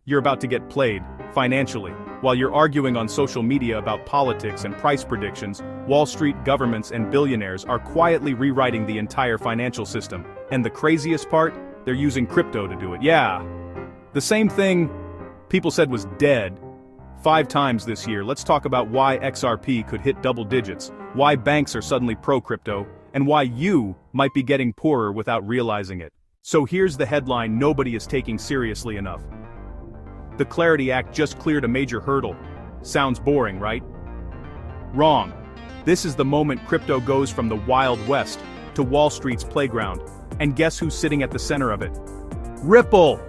You're about to get played, financially. While you're arguing on social media about politics and price predictions, Wall Street, governments, and billionaires are quietly rewriting the entire financial system. And the craziest part? They're using crypto to do it. Yeah. The same thing people said was dead 5 times this year. Let's talk about why XRP could hit double digits, why banks are suddenly pro-crypto, and why you might be getting poorer without realizing it. So here's the headline nobody is taking seriously enough. The Clarity Act just cleared a major hurdle. Sounds boring, right? Wrong. This is the moment crypto goes from the Wild West to Wall Street's playground. And guess who's sitting at the center of it? Ripple!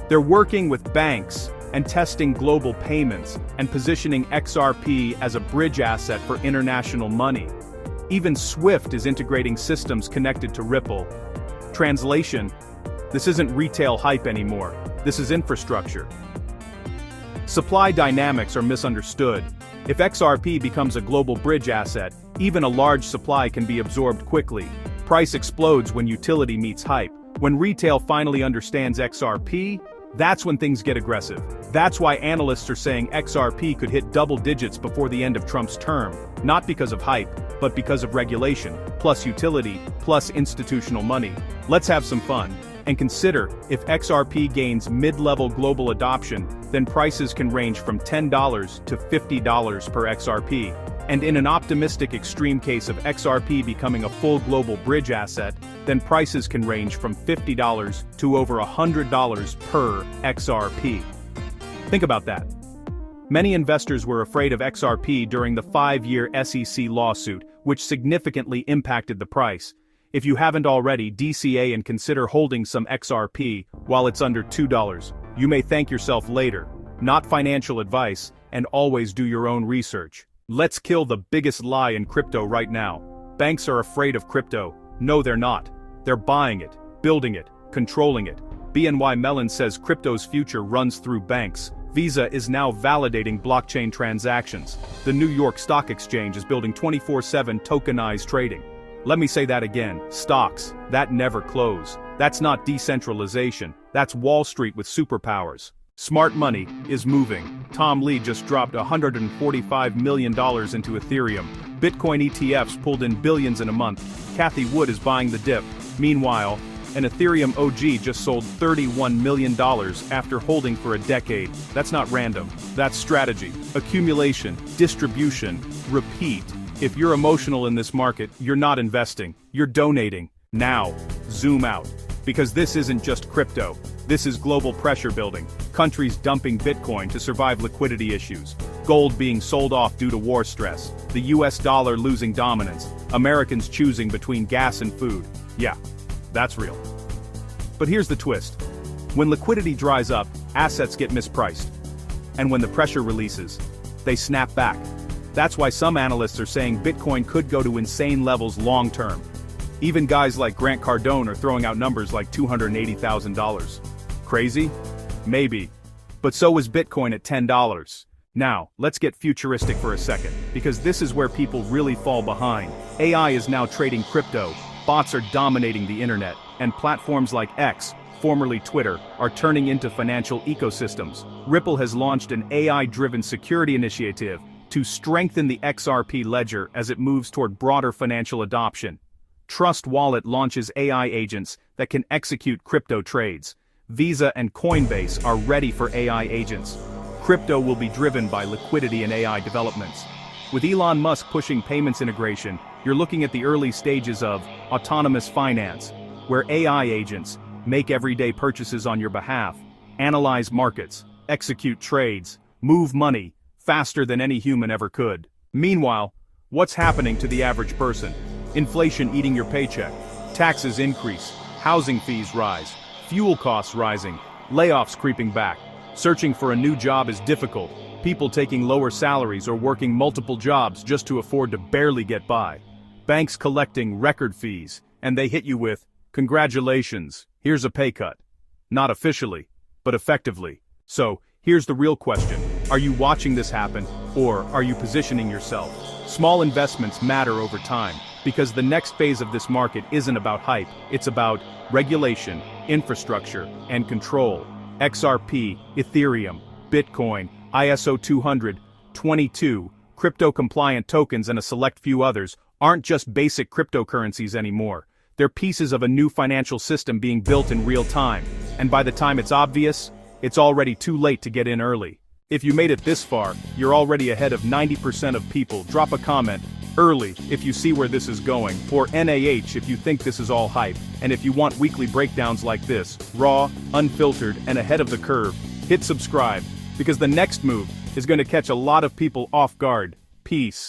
They're working with banks and testing global payments and positioning XRP as a bridge asset for international money. Even Swift is integrating systems connected to Ripple. Translation: this isn't retail hype anymore. This is infrastructure. Supply dynamics are misunderstood. If XRP becomes a global bridge asset, even a large supply can be absorbed quickly. Price explodes when utility meets hype. When retail finally understands XRP, that's when things get aggressive. That's why analysts are saying XRP could hit double digits before the end of Trump's term, not because of hype, but because of regulation, plus utility, plus institutional money. Let's have some fun. And consider, if XRP gains mid-level global adoption, then prices can range from $10 to $50 per XRP. And in an optimistic extreme case of XRP becoming a full global bridge asset, then prices can range from $50 to over $100 per XRP. Think about that. Many investors were afraid of XRP during the 5-year SEC lawsuit, which significantly impacted the price. If you haven't already, DCA and consider holding some XRP while it's under $2. You may thank yourself later. Not financial advice, and always do your own research. Let's kill the biggest lie in crypto right now. Banks are afraid of crypto. No, they're not. They're buying it, building it, controlling it. BNY Mellon says crypto's future runs through banks. Visa is now validating blockchain transactions. The New York Stock Exchange is building 24/7 tokenized trading. Let me say that again, stocks, that never close. That's not decentralization, that's Wall Street with superpowers. Smart money is moving. Tom Lee just dropped $145 million into Ethereum. Bitcoin ETFs pulled in billions in a month. Cathie Wood is buying the dip. Meanwhile, an Ethereum OG just sold $31 million after holding for a decade. That's not random. That's strategy. Accumulation, distribution, repeat. If you're emotional in this market, you're not investing. You're donating. Now, zoom out. Because this isn't just crypto. This is global pressure building. Countries dumping Bitcoin to survive liquidity issues. Gold being sold off due to war stress. The US dollar losing dominance. Americans choosing between gas and food. Yeah, that's real. But here's the twist. When liquidity dries up, assets get mispriced. And when the pressure releases, they snap back. That's why some analysts are saying Bitcoin could go to insane levels long term. Even guys like Grant Cardone are throwing out numbers like $280,000. Crazy? Maybe. But so is Bitcoin at $10. Now, let's get futuristic for a second, because this is where people really fall behind. AI is now trading crypto, bots are dominating the internet, and platforms like X, formerly Twitter, are turning into financial ecosystems. Ripple has launched an AI-driven security initiative to strengthen the XRP ledger as it moves toward broader financial adoption. Trust Wallet launches AI agents that can execute crypto trades. Visa and Coinbase are ready for AI agents. Crypto will be driven by liquidity and AI developments. With Elon Musk pushing payments integration, you're looking at the early stages of autonomous finance, where AI agents make everyday purchases on your behalf, analyze markets, execute trades, move money faster than any human ever could. Meanwhile, what's happening to the average person? Inflation eating your paycheck, taxes increase, housing fees rise, fuel costs rising, layoffs creeping back. Searching for a new job is difficult, people taking lower salaries or working multiple jobs just to afford to barely get by. Banks collecting record fees, and they hit you with, "Congratulations, here's a pay cut." Not officially, but effectively. So, here's the real question. Are you watching this happen, or are you positioning yourself? Small investments matter over time, because the next phase of this market isn't about hype, it's about regulation, infrastructure, and control. XRP, Ethereum, Bitcoin, ISO 200, 22, crypto-compliant tokens and a select few others aren't just basic cryptocurrencies anymore. They're pieces of a new financial system being built in real time, and by the time it's obvious, it's already too late to get in early. If you made it this far, you're already ahead of 90% of people. Drop a comment, early, if you see where this is going, or NAH if you think this is all hype, and if you want weekly breakdowns like this, raw, unfiltered, and ahead of the curve, hit subscribe, because the next move is going to catch a lot of people off guard. Peace.